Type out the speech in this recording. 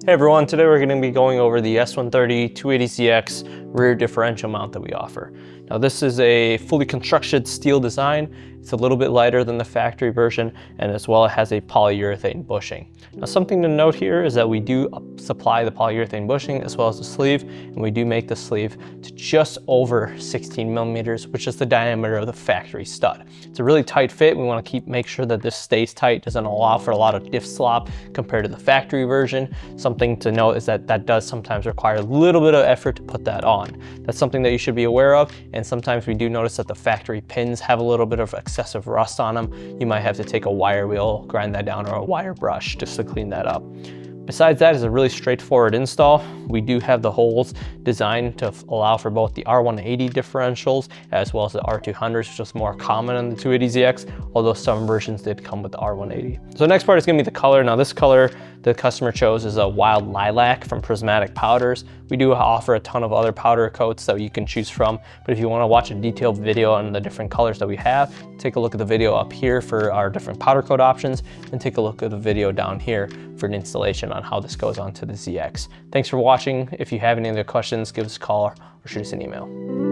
Hey everyone, today we're going to be going over the S130 280ZX rear differential mount that we offer. Now this is a fully constructed steel design. It's a little bit lighter than the factory version, and as well it has a polyurethane bushing. Now something to note here is that we do supply the polyurethane bushing as well as the sleeve, and we do make the sleeve to just over 16 millimeters, which is the diameter of the factory stud. It's a really tight fit. We want to make sure that this stays tight, doesn't allow for a lot of diff slop compared to the factory version. Something to note is that that does sometimes require a little bit of effort to put that on. That's something that you should be aware of, and sometimes we do notice that the factory pins have a little bit of excessive rust on them. You might have to take a wire wheel, grind that down, or a wire brush just to clean that up. Besides that, it's a really straightforward install. We do have the holes designed to allow for both the R180 differentials as well as the R200s, which is more common on the 280ZX, although some versions did come with the R180. So the next part is gonna be the color. Now this color the customer chose is a wild lilac from Prismatic Powders. We do offer a ton of other powder coats that you can choose from, but if you wanna watch a detailed video on the different colors that we have, take a look at the video up here for our different powder coat options, and take a look at the video down here for an installation on how this goes onto the ZX. Thanks for watching. If you have any other questions, give us a call or shoot us an email.